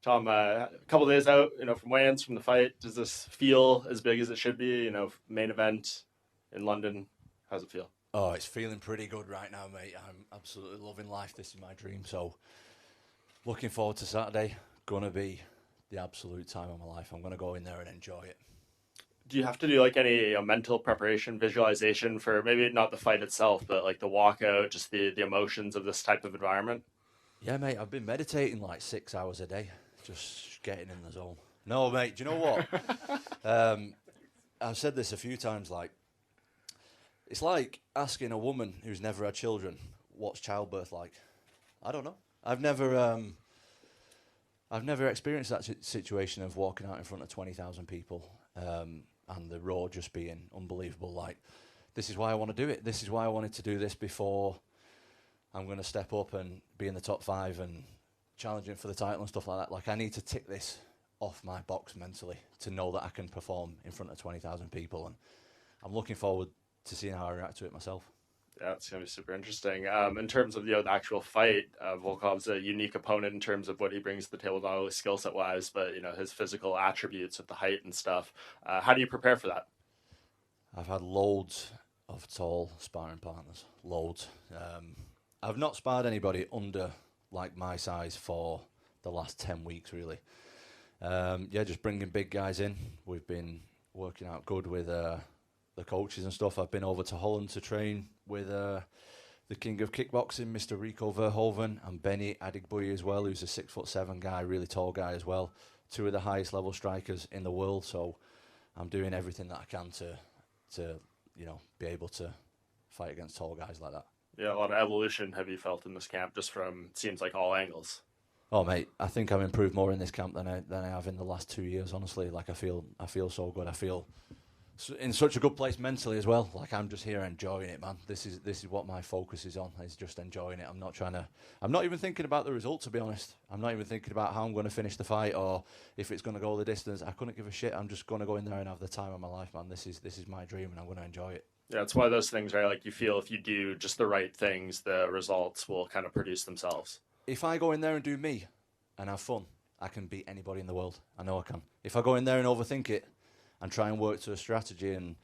Tom, a couple days out, from weigh-ins from the fight. Does this feel as big as it should be? Main event in London. How's it feel? Oh, it's feeling pretty good right now, mate. I'm absolutely loving life. This is my dream. So, looking forward to Saturday. Gonna be the absolute time of my life. I'm gonna go in there and enjoy it. Do you have to do like any mental preparation, visualization for maybe not the fight itself, but like the walkout, just the emotions of this type of environment? Yeah, mate. I've been meditating like 6 hours a day, just getting in the zone. No, mate. Do you know what? I've said this a few times. Like, it's like asking a woman who's never had children, what's childbirth like? I don't know. I've never experienced that situation of walking out in front of 20,000 people and the roar just being unbelievable. Like, this is why I want to do it. This is why I wanted to do this before I'm going to step up and be in the top 5 and challenging for the title and stuff like that. Like, I need to tick this off my box mentally to know that I can perform in front of 20,000 people. And I'm looking forward to seeing how I react to it myself. Yeah, it's going to be super interesting. In terms of the actual fight, Volkov's a unique opponent in terms of what he brings to the table, not only skill set wise, but his physical attributes with the height and stuff. How do you prepare for that? I've had loads of tall sparring partners, loads. I've not sparred anybody under like my size for the last 10 weeks, really. Just bringing big guys in. We've been working out good with the coaches and stuff. I've been over to Holland to train with the king of kickboxing, Mr. Rico Verhoeven, and Benny Adigbuyi as well, who's a 6'7" guy, really tall guy as well. 2 of the highest level strikers in the world. So I'm doing everything that I can to be able to fight against tall guys like that. Yeah, a lot of evolution have you felt in this camp, just from seems like all angles. Oh mate, I think I've improved more in this camp than I have in the last 2 years. Honestly, like I feel so good. I feel in such a good place mentally as well. Like, I'm just here enjoying it, man. This is what my focus is on. Is just enjoying it. I'm not even thinking about the result, to be honest. I'm not even thinking about how I'm going to finish the fight or if it's going to go the distance. I couldn't give a shit. I'm just going to go in there and have the time of my life, man. This is my dream, and I'm going to enjoy it. Yeah, it's one of those things, right? Like, you feel if you do just the right things, the results will kind of produce themselves. If I go in there and do me and have fun, I can beat anybody in the world. I know I can. If I go in there and overthink it and try and work to a strategy and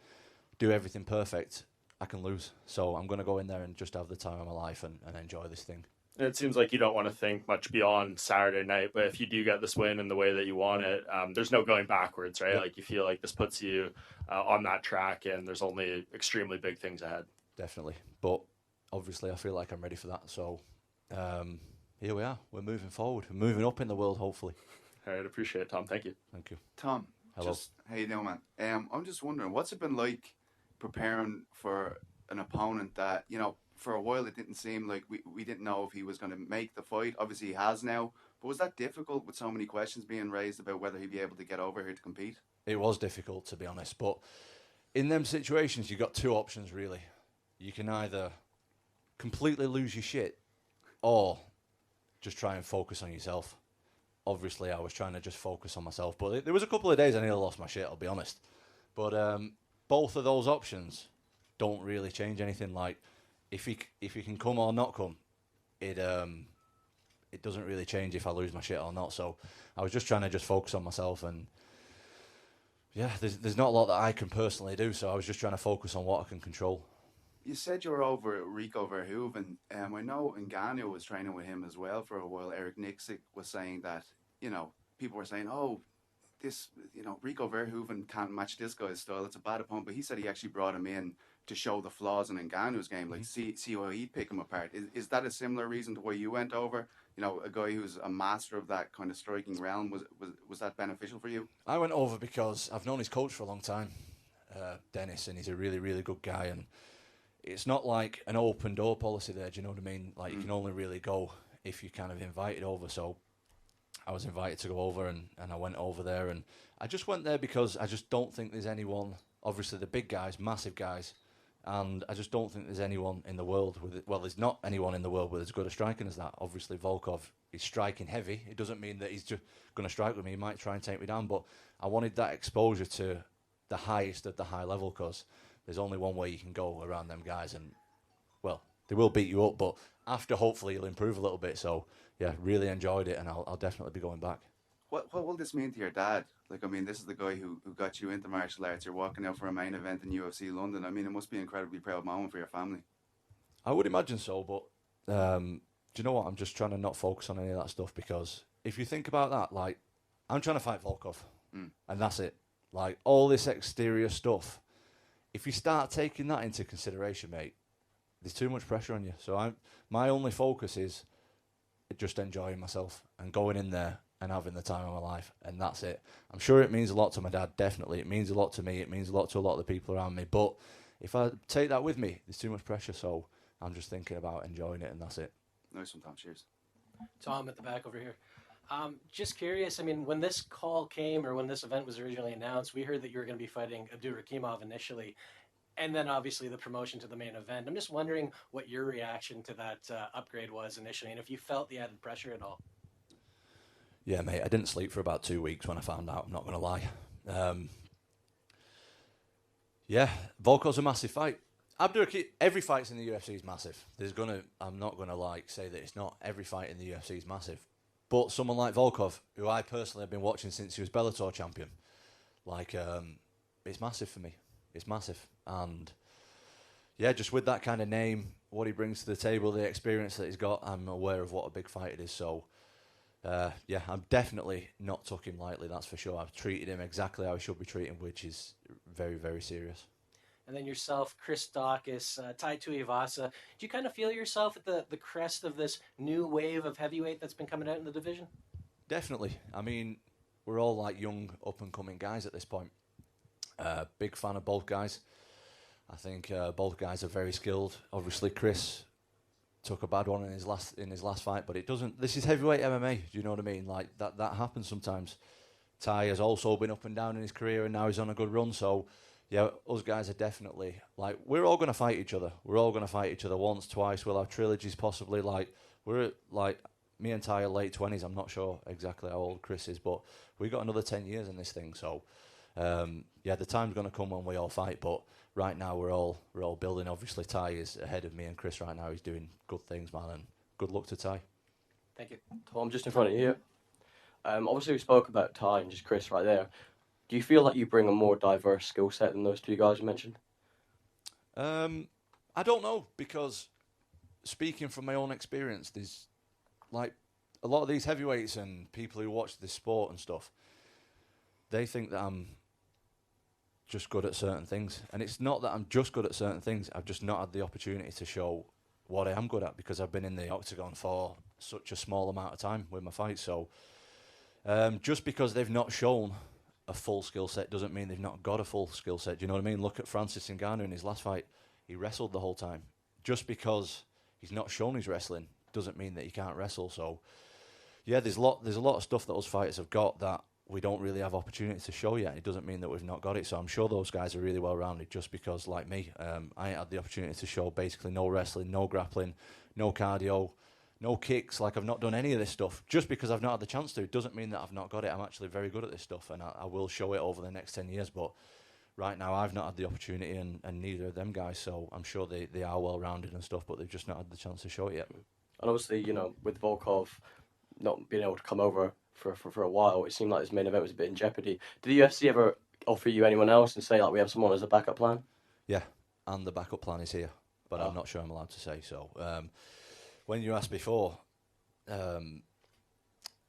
do everything perfect, I can lose. So I'm going to go in there and just have the time of my life and enjoy this thing. And it seems like you don't want to think much beyond Saturday night, but if you do get this win in the way that you want it, there's no going backwards, right? Yep. Like, you feel like this puts you on that track, and there's only extremely big things ahead. Definitely. But obviously I feel like I'm ready for that. So here we are. We're moving forward. We're moving up in the world, hopefully. All right, appreciate it, Tom. Thank you. Thank you. Tom, hello. How you doing, man? I'm just wondering, what's it been like preparing for an opponent that, for a while it didn't seem like we didn't know if he was going to make the fight. Obviously he has now. But was that difficult with so many questions being raised about whether he'd be able to get over here to compete? It was difficult, to be honest. But in them situations, you've got 2 options, really. You can either completely lose your shit or just try and focus on yourself. Obviously, I was trying to just focus on myself. But there was a couple of days I nearly lost my shit, I'll be honest. But both of those options don't really change anything. Like, if he can come or not come, it doesn't really change if I lose my shit or not. So I was just trying to just focus on myself, and yeah, there's not a lot that I can personally do. So I was just trying to focus on what I can control. You said you were over at Rico Verhoeven. I know Ngannou was training with him as well for a while. Eric Nixick was saying that, people were saying, oh, this, Rico Verhoeven can't match this guy's style. It's a bad opponent. But he said he actually brought him in to show the flaws in Ngannou's game, like see how he'd pick him apart. Is that a similar reason to why you went over? A guy who's a master of that kind of striking realm. Was that beneficial for you? I went over because I've known his coach for a long time, Dennis, and he's a really, really good guy. And it's not like an open door policy there, do you know what I mean? Like, you can only really go if you're kind of invited over. So I was invited to go over, and I went over there. And I just went there because I just don't think there's anyone, obviously the big guys, massive guys, and I just don't think there's anyone in the world with it. Well, there's not anyone in the world with as good a striking as that. Obviously, Volkov is striking heavy. It doesn't mean that he's just going to strike with me. He might try and take me down, but I wanted that exposure to the highest of the high level, because there's only one way you can go around them guys, and, well, they will beat you up, but after, hopefully, you'll improve a little bit. So, yeah, really enjoyed it, and I'll definitely be going back. What will this mean to your dad? Like, I mean, this is the guy who got you into martial arts. You're walking out for a main event in UFC London. I mean, it must be an incredibly proud moment for your family. I would imagine so, but do you know what? I'm just trying to not focus on any of that stuff, because if you think about that, like, I'm trying to fight Volkov, and that's it. Like, all this exterior stuff, if you start taking that into consideration, mate, there's too much pressure on you. So my only focus is just enjoying myself and going in there and having the time of my life, and that's it. I'm sure it means a lot to my dad, definitely. It means a lot to me. It means a lot to a lot of the people around me. But if I take that with me, there's too much pressure, so I'm just thinking about enjoying it, and that's it. Nice one, Tom. Cheers. Tom at the back over here. Just curious, I mean, when this call came, or when this event was originally announced, we heard that you were going to be fighting Abdurakhimov initially, and then obviously the promotion to the main event. I'm just wondering what your reaction to that upgrade was initially, and if you felt the added pressure at all. Yeah, mate, I didn't sleep for about 2 weeks when I found out, I'm not going to lie. Yeah, Volkov's a massive fight. Every fight's in the UFC is massive. I'm not going to say that it's not. Every fight in the UFC is massive. But someone like Volkov, who I personally have been watching since he was Bellator champion, it's massive for me. It's massive. And yeah, just with that kind of name, what he brings to the table, the experience that he's got, I'm aware of what a big fight it is. So yeah, I'm definitely not took him lightly, that's for sure. I've treated him exactly how he should be treated, which is very, very serious. And then yourself, Chris Dawkins, Tai Tuivasa. Do you kind of feel yourself at the crest of this new wave of heavyweight that's been coming out in the division? Definitely. I mean, we're all like young, up-and-coming guys at this point. Big fan of both guys. I think both guys are very skilled. Obviously, Chris took a bad one in his last fight, but it doesn't. This is heavyweight MMA. Do you know what I mean? Like that happens sometimes. Tai has also been up and down in his career, and now he's on a good run. So yeah, us guys are definitely, like, we're all going to fight each other. We're all going to fight each other once, twice. We'll have trilogies possibly. Like, me and Tai are late 20s. I'm not sure exactly how old Chris is, but we got another 10 years in this thing. So yeah, the time's going to come when we all fight. But right now we're all building. Obviously, Tai is ahead of me and Chris right now. He's doing good things, man, and good luck to Tai. Thank you. Tom, just in front of you. Obviously, we spoke about Tai and just Chris right there. Do you feel like you bring a more diverse skill set than those two guys you mentioned? I don't know, because speaking from my own experience, there's like a lot of these heavyweights and people who watch this sport and stuff, they think that I'm just good at certain things. And it's not that I'm just good at certain things. I've just not had the opportunity to show what I am good at, because I've been in the octagon for such a small amount of time with my fights. So just because they've not shown a full skill set doesn't mean they've not got a full skill set. Do you know what I mean? Look at Francis Ngannou in his last fight. He wrestled the whole time. Just because he's not shown his wrestling doesn't mean that he can't wrestle. So yeah, there's a lot of stuff that us fighters have got that we don't really have opportunity to show yet. It doesn't mean that we've not got it. So I'm sure those guys are really well rounded, just because, like me, I ain't had the opportunity to show basically no wrestling, no grappling, no cardio, no kicks. Like, I've not done any of this stuff. Just because I've not had the chance to, it doesn't mean that I've not got it. I'm actually very good at this stuff, and I will show it over the next 10 years. But right now, I've not had the opportunity, and neither of them guys. So I'm sure they are well-rounded and stuff, but they've just not had the chance to show it yet. And obviously, you know, with Volkov not being able to come over for a while, it seemed like his main event was a bit in jeopardy. Did the UFC ever offer you anyone else and say, like, we have someone as a backup plan? Yeah, and the backup plan is here, but I'm not sure I'm allowed to say so. When you asked before, yeah,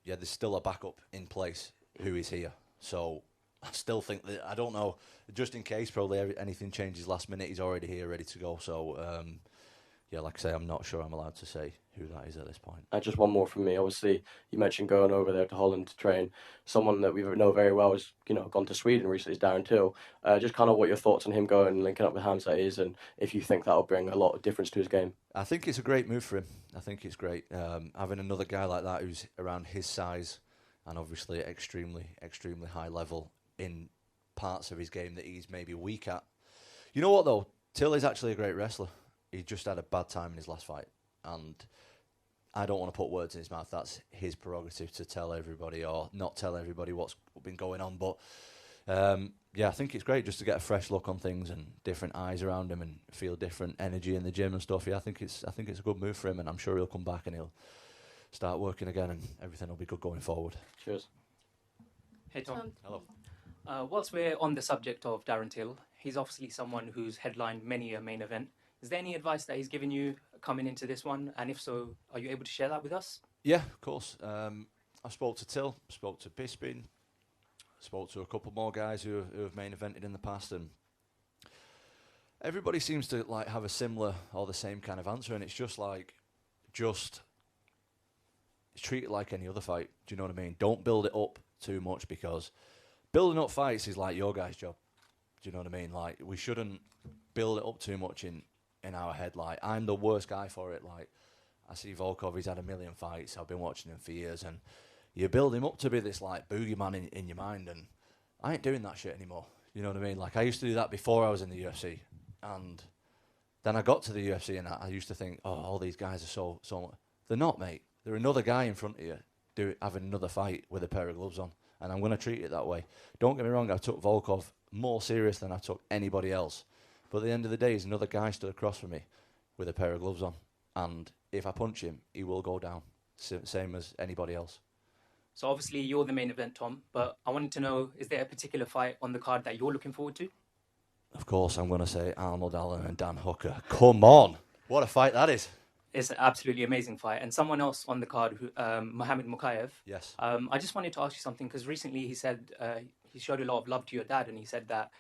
there's still a backup in place who is here. So I still think that, I don't know, just in case probably anything changes last minute, he's already here, ready to go. So, yeah, like I say, I'm not sure I'm allowed to say who that is at this point. And just one more from me. Obviously, you mentioned going over there to Holland to train. Someone that we know very well has, you know, gone to Sweden recently is Darren Till. Just kind of what your thoughts on him going and linking up with Hamza is, and if you think that'll bring a lot of difference to his game. I think it's a great move for him. I think it's great. Having another guy like that who's around his size and obviously extremely, extremely high level in parts of his game that he's maybe weak at. You know what, though? Till is actually a great wrestler. He just had a bad time in his last fight, and I don't want to put words in his mouth. That's his prerogative to tell everybody or not tell everybody what's been going on. But yeah, I think it's great just to get a fresh look on things and different eyes around him and feel different energy in the gym and stuff. Yeah, I think it's a good move for him, and I'm sure he'll come back and he'll start working again, and everything will be good going forward. Cheers. Hey, Tom. Hello. Whilst we're on the subject of Darren Till, he's obviously someone who's headlined many a main event. Is there any advice that he's given you coming into this one? And if so, are you able to share that with us? Yeah, of course. I spoke to Till, spoke to Bisping, spoke to a couple more guys who have main evented in the past, and everybody seems to like have a similar or the same kind of answer, and it's just treat it like any other fight. Do you know what I mean? Don't build it up too much, because building up fights is like your guy's job. Do you know what I mean? Like, we shouldn't build it up too much in our head. Like, I'm the worst guy for it. Like, I see Volkov, he's had a million fights. I've been watching him for years, and you build him up to be this like boogeyman in your mind, and I ain't doing that shit anymore. You know what I mean? Like, I used to do that before I was in the UFC, and then I got to the UFC, and I used to think, oh, all these guys are so. They're not, mate. They're another guy in front of you having another fight with a pair of gloves on, and I'm going to treat it that way. Don't get me wrong, I took Volkov more serious than I took anybody else, but at the end of the day, he's another guy stood across from me with a pair of gloves on, and if I punch him, he will go down, same as anybody else. So obviously you're the main event, Tom, but I wanted to know, is there a particular fight on the card that you're looking forward to? Of course, I'm going to say Arnold Allen and Dan Hooker. Come on. What a fight that is. It's an absolutely amazing fight. And someone else on the card, Muhammad Mokaev. Yes. I just wanted to ask you something, because recently he said he showed a lot of love to your dad, and he said that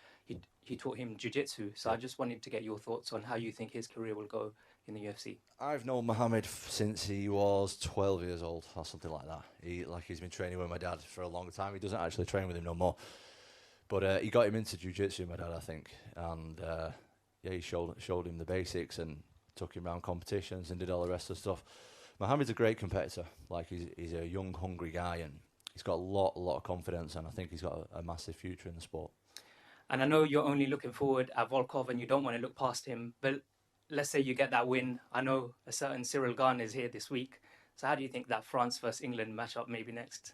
he taught him jiu-jitsu. So I just wanted to get your thoughts on how you think his career will go in the UFC. I've known Mohammed since he was 12 years old or something like that. He's been training with my dad for a long time. He doesn't actually train with him no more. But he got him into jiu-jitsu, my dad, I think. And he showed him the basics and took him around competitions and did all the rest of the stuff. Mohammed's a great competitor. Like, he's a young, hungry guy, and he's got a lot of confidence, and I think he's got a massive future in the sport. And I know you're only looking forward at Volkov and you don't want to look past him, but let's say you get that win. I know a certain Cyril Gane is here this week. So how do you think that France versus England matchup may be next?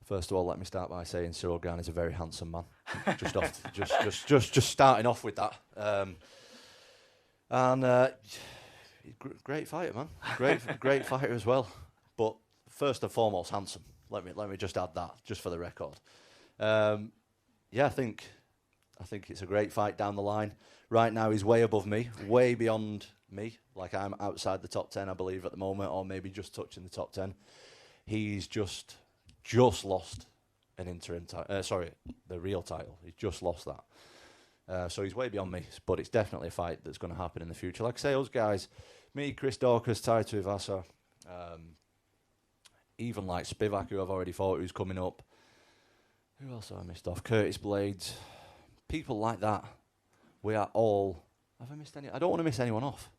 First of all, let me start by saying Cyril Gane is a very handsome man. just starting off with that. Great fighter, man. Great fighter as well. But first and foremost, handsome. Let me just add that, just for the record. I think it's a great fight down the line. Right now, he's way above me, way beyond me. Like, I'm outside the top 10, I believe, at the moment, or maybe just touching the top 10. He's just lost an interim title. The real title. He's just lost that. So he's way beyond me, but it's definitely a fight that's going to happen in the future. Like I say, those guys, me, Chris Dawkins, Taito Ivasa, even like Spivak, who I've already fought, who's coming up. Who else have I missed off? Curtis Blades. People like that. We are all... Have I missed any? I don't want to miss anyone off.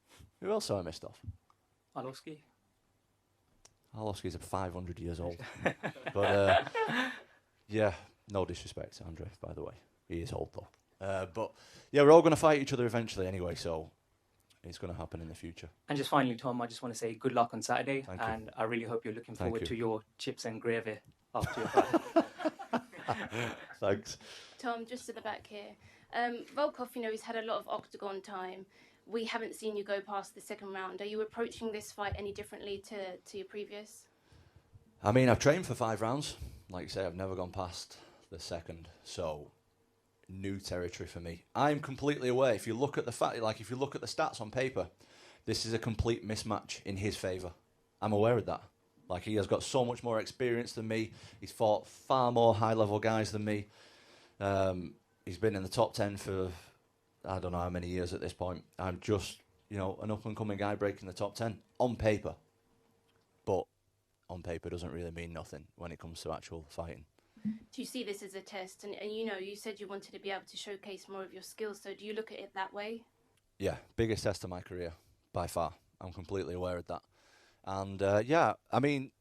Who else have I missed off? Arlovsky. Arlovsky's 500 years old. But, yeah, no disrespect to Andre, by the way. He is old, though. But, yeah, we're all going to fight each other eventually anyway, so it's going to happen in the future. And just finally, Tom, I just want to say good luck on Saturday. Thank and you. I really hope you're looking Thank forward you. to your chips and gravy after your fight. Thanks. Tom, just at the back here. Volkov, he's had a lot of octagon time. We haven't seen you go past the second round. Are you approaching this fight any differently to your previous? I mean, I've trained for 5 rounds. Like you say, I've never gone past the second. So, new territory for me. I'm completely aware. If you look at the stats on paper, this is a complete mismatch in his favour. I'm aware of that. Like, he has got so much more experience than me. He's fought far more high-level guys than me. He's been in the top 10 for, I don't know how many years at this point. I'm just, an up-and-coming guy breaking the top 10 on paper. But on paper doesn't really mean nothing when it comes to actual fighting. Do you see this as a test? And you said you wanted to be able to showcase more of your skills. So do you look at it that way? Yeah, biggest test of my career, by far. I'm completely aware of that. And, I mean,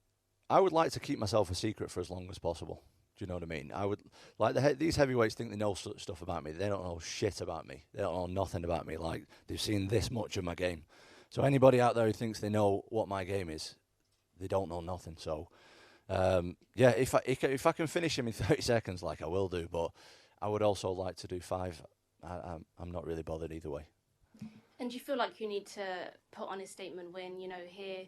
I would like to keep myself a secret for as long as possible. Do you know what I mean? I would like these heavyweights think they know stuff about me. They don't know shit about me. They don't know nothing about me. Like, they've seen this much of my game. So anybody out there who thinks they know what my game is, they don't know nothing. So, if I can finish him in 30 seconds, like I will do, but I would also like to do 5. I'm not really bothered either way. And do you feel like you need to put on a statement when, here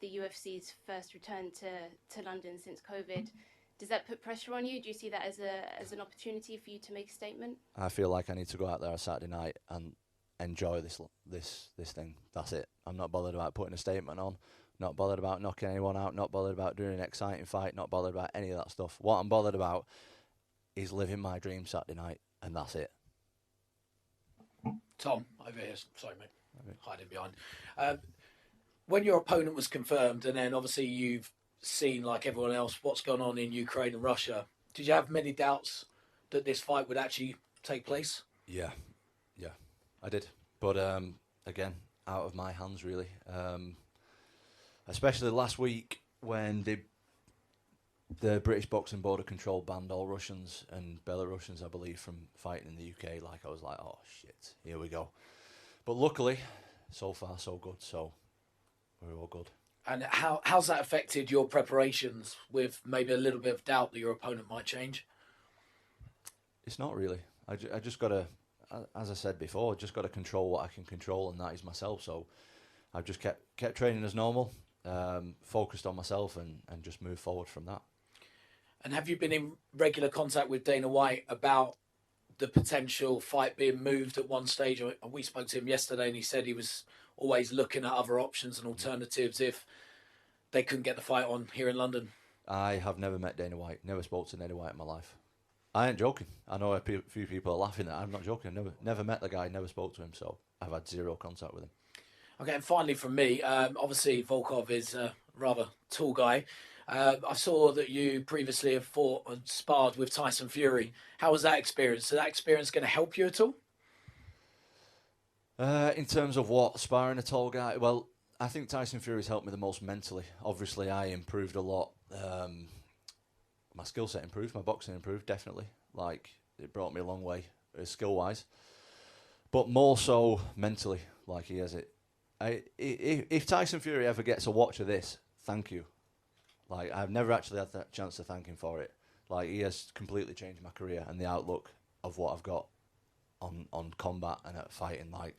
the UFC's first return to London since COVID? Does that put pressure on you? Do you see that as an opportunity for you to make a statement? I feel like I need to go out there on Saturday night and enjoy this thing. That's it. I'm not bothered about putting a statement on. Not bothered about knocking anyone out. Not bothered about doing an exciting fight. Not bothered about any of that stuff. What I'm bothered about is living my dream Saturday night, and that's it. Tom, over here. Sorry, mate. Hiding behind. When your opponent was confirmed, and then obviously you've seen, like everyone else, what's gone on in Ukraine and Russia, did you have many doubts that this fight would actually take place? Yeah, I did. But again, out of my hands, really. Especially last week when the British Boxing Board of Control banned all Russians and Belarusians, I believe, from fighting in the UK. Like, I was like, oh shit, here we go. But luckily, so far so good. So we're all good. And how's that affected your preparations with maybe a little bit of doubt that your opponent might change? It's not really. I just got to, as I said before, just got to control what I can control, and that is myself. So I've just kept training as normal, focused on myself, and just moved forward from that. And have you been in regular contact with Dana White about the potential fight being moved at one stage? We spoke to him yesterday, and he said he was always looking at other options and alternatives if they couldn't get the fight on here in London. I have never met Dana White, never spoke to Dana White in my life. I ain't joking. I know a few people are laughing at it. I'm not joking. Never met the guy, never spoke to him, so I've had zero contact with him. Okay, and finally from me, obviously Volkov is a rather tall guy. I saw that you previously have fought and sparred with Tyson Fury. How was that experience? Is that experience going to help you at all? In terms of what? Sparring a tall guy? Well, I think Tyson Fury's helped me the most mentally. Obviously, I improved a lot. My skill set improved. My boxing improved, definitely. Like, it brought me a long way, skill-wise. But more so mentally, like he has it. If Tyson Fury ever gets a watch of this, thank you. Like, I've never actually had that chance to thank him for it. Like, he has completely changed my career and the outlook of what I've got on combat and at fighting. Like,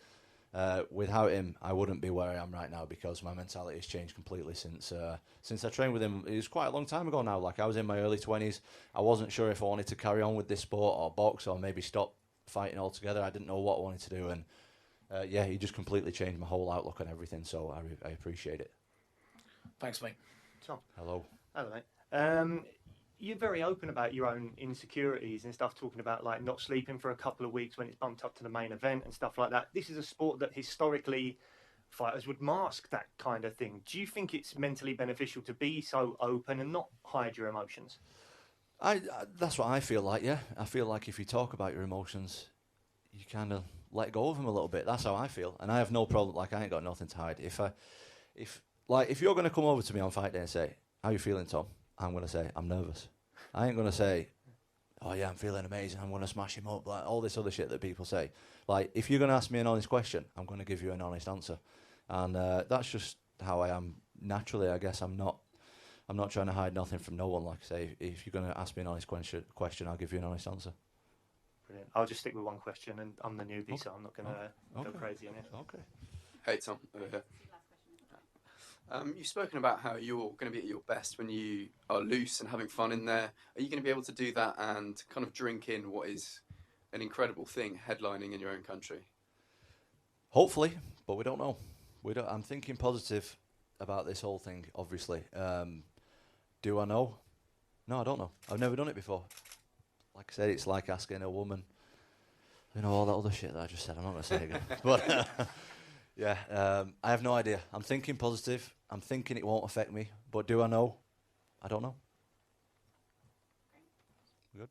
without him, I wouldn't be where I am right now, because my mentality has changed completely since I trained with him. It was quite a long time ago now. Like, I was in my early 20s. I wasn't sure if I wanted to carry on with this sport or box or maybe stop fighting altogether. I didn't know what I wanted to do, and yeah, he just completely changed my whole outlook on everything. So I appreciate it. Thanks, mate. Tom. Hello. Hello, mate. You're very open about your own insecurities and stuff, talking about like not sleeping for a couple of weeks when it's bumped up to the main event and stuff like that. This is a sport that historically fighters would mask that kind of thing. Do you think it's mentally beneficial to be so open and not hide your emotions? That's what I feel like, yeah. I feel like if you talk about your emotions, you kind of let go of them a little bit. That's how I feel. And I have no problem. Like, I ain't got nothing to hide. If you're going to come over to me on fight day and say, how you feeling, Tom? I'm going to say, I'm nervous. I ain't going to say, oh yeah, I'm feeling amazing, I'm going to smash him up, like all this other shit that people say. Like, if you're going to ask me an honest question, I'm going to give you an honest answer. And that's just how I am naturally, I guess. I'm not trying to hide nothing from no one. Like I say, if you're going to ask me an honest question, I'll give you an honest answer. Brilliant. I'll just stick with one question, and I'm the newbie, so I'm not going to go crazy on it. Okay. Hey, Tom, over here. You've spoken about how you're going to be at your best when you are loose and having fun in there. Are you going to be able to do that and kind of drink in what is an incredible thing, headlining in your own country? Hopefully, but we don't know. I'm thinking positive about this whole thing, obviously. Do I know? No, I don't know. I've never done it before. Like I said, it's like asking a woman, all that other shit that I just said. I'm not going to say it again. But yeah, I have no idea. I'm thinking positive. I'm thinking it won't affect me. But do I know? I don't know. Good.